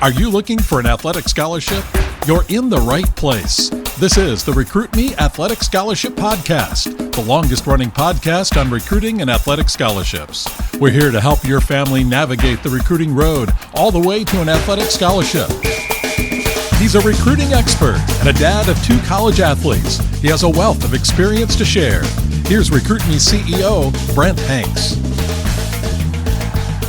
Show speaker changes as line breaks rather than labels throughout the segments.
Are you looking for an athletic scholarship? You're in the right place. This is the Recruit Me Athletic Scholarship Podcast, the longest-running podcast on recruiting and athletic scholarships. We're here to help your family navigate the recruiting road all the way to an athletic scholarship. He's a recruiting expert and a dad of 2 college athletes. He has a wealth of experience to share. Here's Recruit Me CEO, Brent Hanks.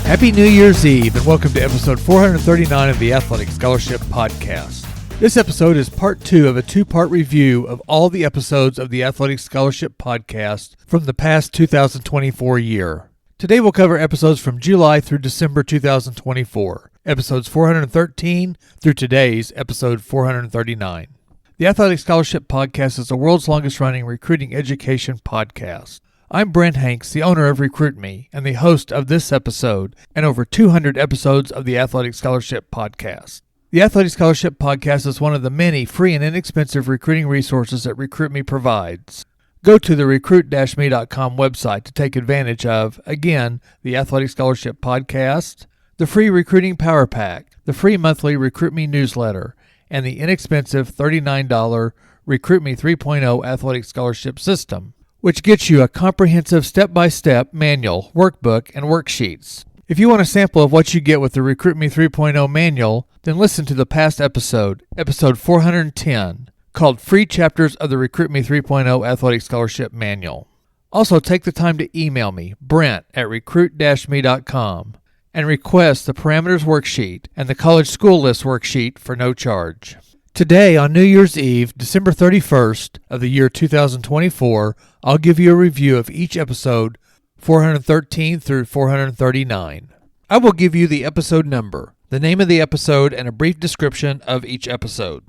Happy New Year's Eve and welcome to episode 439 of the Athletic Scholarship Podcast. This episode is part 2 of a 2-part review of all the episodes of the Athletic Scholarship Podcast from the past 2024 year. Today we'll cover episodes from July through December 2024, episodes 413 through today's episode 439. The Athletic Scholarship Podcast is the world's longest-running recruiting education podcast. I'm Brent Hanks, the owner of Recruit Me and the host of this episode and over 200 episodes of the Athletic Scholarship Podcast. The Athletic Scholarship Podcast is one of the many free and inexpensive recruiting resources that Recruit Me provides. Go to the recruit-me.com website to take advantage of, again, the Athletic Scholarship Podcast, the free Recruiting Power Pack, the free monthly Recruit Me newsletter, and the inexpensive $39 Recruit Me 3.0 Athletic Scholarship System, which gets you a comprehensive step-by-step manual, workbook, and worksheets. If you want a sample of what you get with the Recruit Me 3.0 manual, then listen to the past episode 410, called Free Chapters of the Recruit Me 3.0 Athletic Scholarship Manual. Also, take the time to email me, brent@recruit-me.com, and request the parameters worksheet and the college school list worksheet for no charge. Today, on New Year's Eve, December 31st of the year 2024, I'll give you a review of each episode 413 through 439. I will give you the episode number, the name of the episode, and a brief description of each episode.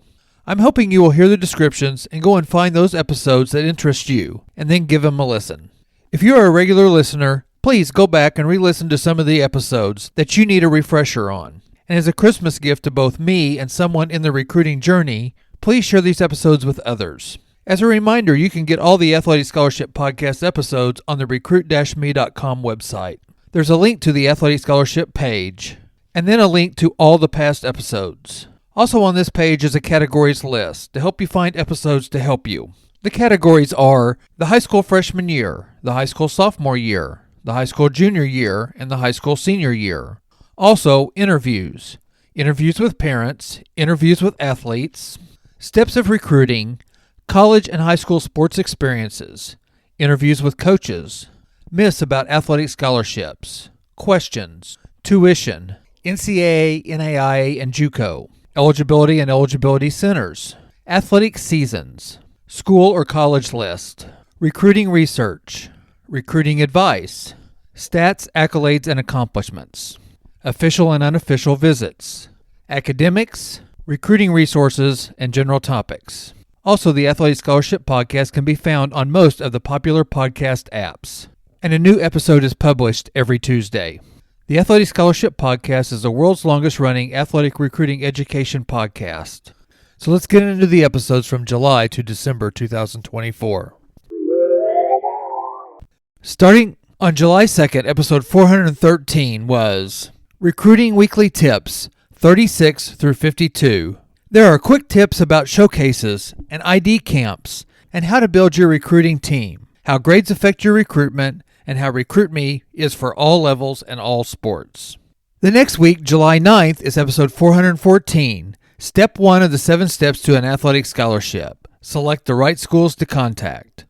I'm hoping you will hear the descriptions and go and find those episodes that interest you, and then give them a listen. If you are a regular listener, please go back and re-listen to some of the episodes that you need a refresher on. And as a Christmas gift to both me and someone in the recruiting journey, please share these episodes with others. As a reminder, you can get all the Athletic Scholarship Podcast episodes on the recruit-me.com website. There's a link to the Athletic Scholarship page, and then a link to all the past episodes. Also on this page is a categories list to help you find episodes to help you. The categories are the high school freshman year, the high school sophomore year, the high school junior year, and the high school senior year. Also, interviews with parents, interviews with athletes, steps of recruiting, college and high school sports experiences, interviews with coaches, myths about athletic scholarships, questions, tuition, NCAA, NAIA, and JUCO, eligibility and eligibility centers, athletic seasons, school or college list, recruiting research, recruiting advice, stats, accolades, and accomplishments, official and unofficial visits, academics, recruiting resources, and general topics. Also, the Athletic Scholarship Podcast can be found on most of the popular podcast apps, and a new episode is published every Tuesday. The Athletic Scholarship Podcast is the world's longest-running athletic recruiting education podcast. So let's get into the episodes from July to December 2024. Starting on July 2nd, episode 413 was Recruiting Weekly Tips, 36 through 52. There are quick tips about showcases and ID camps and how to build your recruiting team, how grades affect your recruitment, and how Recruit Me is for all levels and all sports. The next week, July 9th, is episode 414, Step 1 of the 7 Steps to an Athletic Scholarship. Select the right schools to contact.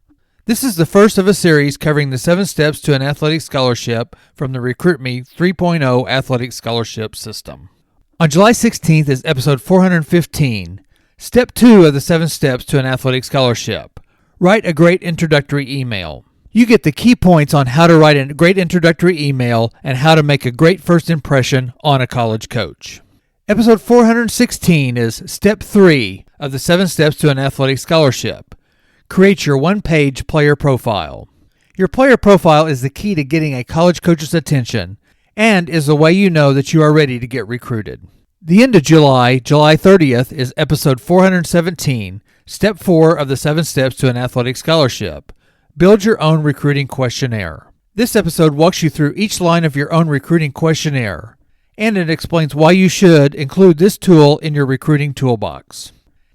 This is the first of a series covering the 7 steps to an athletic scholarship from the Recruit Me 3.0 Athletic Scholarship System. On July 16th is episode 415, Step 2 of the 7 Steps to an Athletic Scholarship. Write a great introductory email. You get the key points on how to write a great introductory email and how to make a great first impression on a college coach. Episode 416 is Step 3 of the 7 Steps to an Athletic Scholarship. Create your one-page player profile. Your player profile is the key to getting a college coach's attention and is the way you know that you are ready to get recruited. The end of July, July 30th, is episode 417, Step 4 of the 7 Steps to an Athletic Scholarship. Build your own recruiting questionnaire. This episode walks you through each line of your own recruiting questionnaire and it explains why you should include this tool in your recruiting toolbox.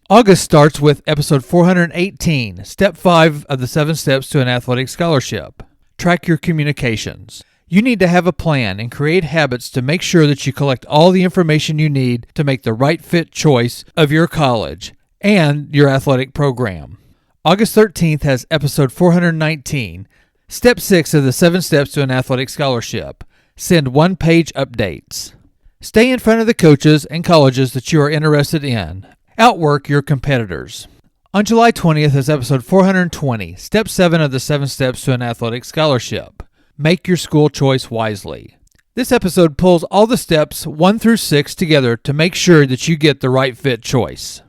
August starts with episode 418, Step 5 of the 7 Steps to an Athletic Scholarship. Track your communications. You need to have a plan and create habits to make sure that you collect all the information you need to make the right fit choice of your college and your athletic program. August 13th has episode 419, Step 6 of the 7 Steps to an Athletic Scholarship. Send one-page updates. Stay in front of the coaches and colleges that you are interested in. Outwork your competitors. On July 20th is episode 420, Step 7 of the 7 Steps to an Athletic Scholarship. Make your school choice wisely. This episode pulls all the steps 1 through 6 together to make sure that you get the right fit choice.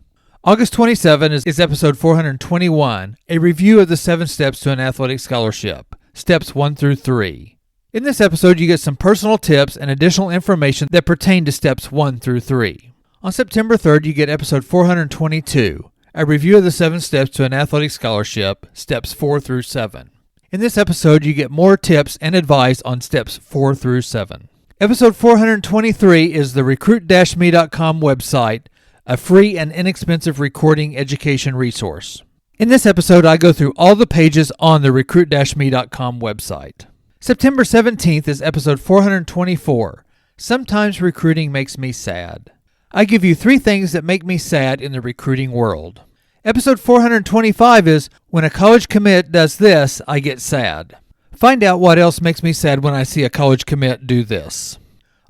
August 27 is episode 421, a review of the 7 Steps to an Athletic Scholarship, Steps 1 through 3. In this episode, you get some personal tips and additional information that pertain to Steps 1 through 3. On September 3rd, you get episode 422, a review of the 7 Steps to an Athletic Scholarship, Steps 4 through 7. In this episode, you get more tips and advice on Steps 4 through 7. Episode 423 is the recruit-me.com website, a free and inexpensive recording education resource. In this episode, I go through all the pages on the recruit-me.com website. September 17th is episode 424, Sometimes Recruiting Makes Me Sad. I give you 3 things that make me sad in the recruiting world. Episode 425 is When a College Commit Does This, I Get Sad. Find out what else makes me sad when I see a college commit do this.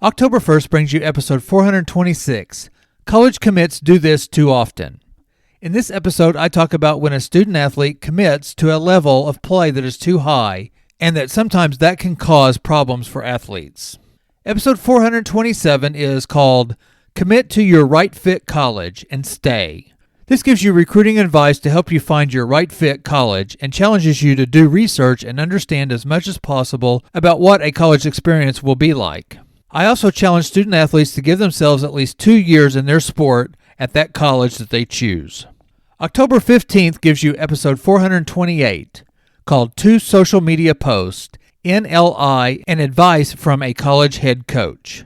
October 1st brings you episode 426, College Commits Do This Too Often. In this episode, I talk about when a student athlete commits to a level of play that is too high, and that sometimes that can cause problems for athletes. Episode 427 is called Commit to Your Right Fit College and Stay. This gives you recruiting advice to help you find your right fit college and challenges you to do research and understand as much as possible about what a college experience will be like. I also challenge student athletes to give themselves at least 2 years in their sport at that college that they choose. October 15th gives you episode 428, called 2 Social Media Posts, NLI, and Advice from a College Head Coach.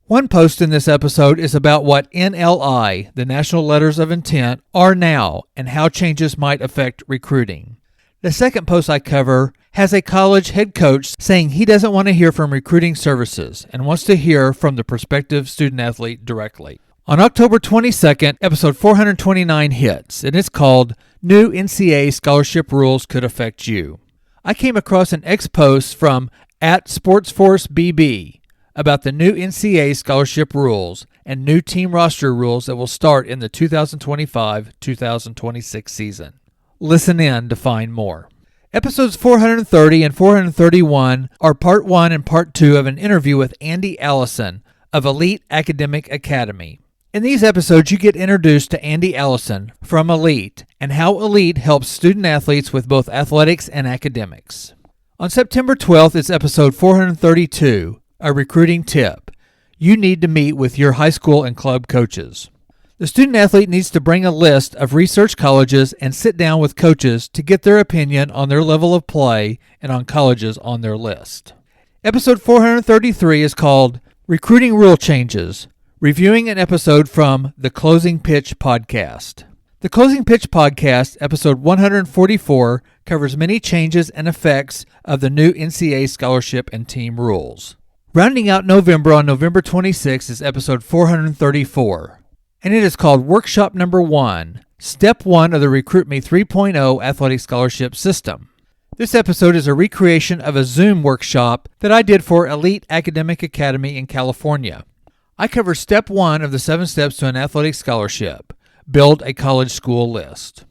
One post in this episode is about what NLI, the National Letters of Intent, are now and how changes might affect recruiting. The second post I cover has a college head coach saying he doesn't want to hear from recruiting services and wants to hear from the prospective student athlete directly. On October 22nd, episode 429 hits, and it's called New NCAA Scholarship Rules Could Affect You. I came across an ex-post from @SportsForceBB about the new NCAA scholarship rules and new team roster rules that will start in the 2025-2026 season. Listen in to find more. Episodes 430 and 431 are part 1 and part 2 of an interview with Andy Allison of Elite Academic Academy. In these episodes, you get introduced to Andy Allison from Elite and how Elite helps student athletes with both athletics and academics. On September 12th is episode 432, a recruiting tip. You need to meet with your high school and club coaches. The student athlete needs to bring a list of research colleges and sit down with coaches to get their opinion on their level of play and on colleges on their list. Episode 433 is called Recruiting Rule Changes, reviewing an episode from the Closing Pitch podcast. The Closing Pitch podcast, episode 144, covers many changes and effects of the new NCAA scholarship and team rules. Rounding out November on November 26 is episode 434, and it is called Workshop Number 1, Step 1 of the Recruit Me 3.0 Athletic Scholarship System. This episode is a recreation of a Zoom workshop that I did for Elite Academic Academy in California. I cover Step 1 of the 7 Steps to an Athletic Scholarship, Build a College School List.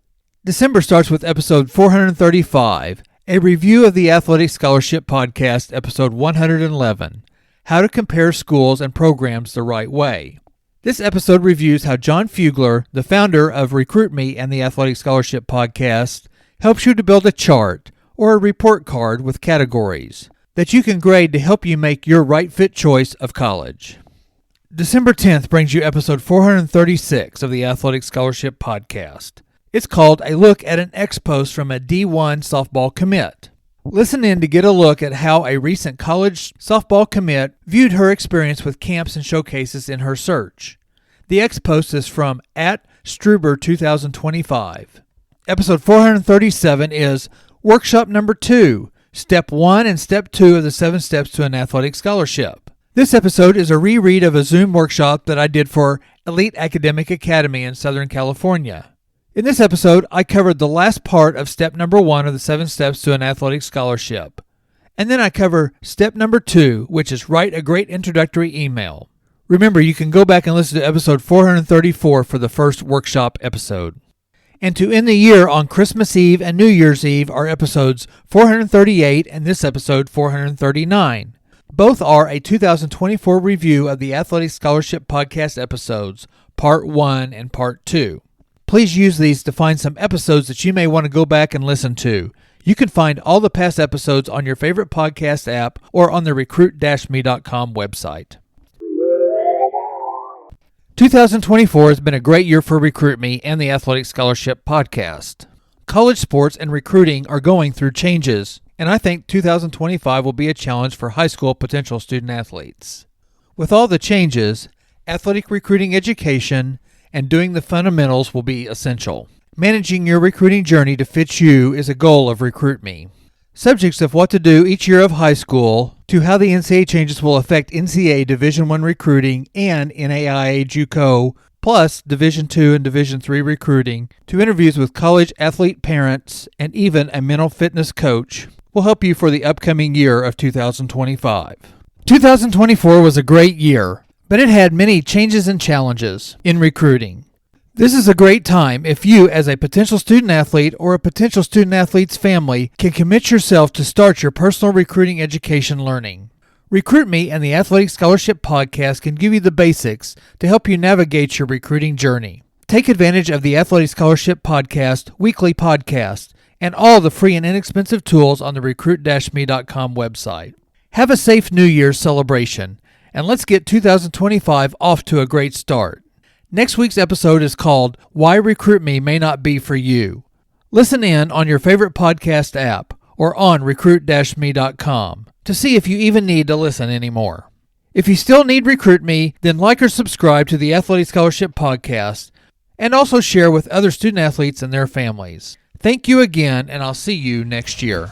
December starts with episode 435, a review of the Athletic Scholarship Podcast, episode 111, How to Compare Schools and Programs the Right Way. This episode reviews how John Fugler, the founder of Recruit Me and the Athletic Scholarship Podcast, helps you to build a chart or a report card with categories that you can grade to help you make your right fit choice of college. December 10th brings you episode 436 of the Athletic Scholarship Podcast. It's called A Look at an Ex-Post from a D1 Softball Commit. Listen in to get a look at how a recent college softball commit viewed her experience with camps and showcases in her search. The X post is from @Struber2025. Episode 437 is Workshop Number 2, Step 1 and Step 2 of the 7 Steps to an Athletic Scholarship. This episode is a reread of a Zoom workshop that I did for Elite Academic Academy in Southern California. In this episode, I covered the last part of Step Number 1 of the 7 Steps to an Athletic Scholarship. And then I cover Step Number 2, which is write a great introductory email. Remember, you can go back and listen to episode 434 for the first workshop episode. And to end the year on Christmas Eve and New Year's Eve are episodes 438 and this episode 439. Both are a 2024 review of the Athletic Scholarship Podcast episodes, Part 1 and Part 2. Please use these to find some episodes that you may want to go back and listen to. You can find all the past episodes on your favorite podcast app or on the recruit-me.com website. 2024 has been a great year for Recruit Me and the Athletic Scholarship Podcast. College sports and recruiting are going through changes, and I think 2025 will be a challenge for high school potential student athletes. With all the changes, athletic recruiting education and doing the fundamentals will be essential. Managing your recruiting journey to fit you is a goal of Recruit Me. Subjects of what to do each year of high school to how the NCAA changes will affect NCAA Division I recruiting and NAIA JUCO, plus Division II and Division III recruiting, to interviews with college athlete parents and even a mental fitness coach will help you for the upcoming year of 2025. 2024 was a great year, but it had many changes and challenges in recruiting. This is a great time if you, as a potential student athlete or a potential student athlete's family, can commit yourself to start your personal recruiting education learning. Recruit Me and the Athletic Scholarship Podcast can give you the basics to help you navigate your recruiting journey. Take advantage of the Athletic Scholarship Podcast weekly podcast and all the free and inexpensive tools on the recruit-me.com website. Have a safe New Year's celebration, and let's get 2025 off to a great start. Next week's episode is called Why Recruit Me May Not Be For You. Listen in on your favorite podcast app or on recruit-me.com to see if you even need to listen anymore. If you still need Recruit Me, then like or subscribe to the Athletic Scholarship Podcast and also share with other student athletes and their families. Thank you again, and I'll see you next year.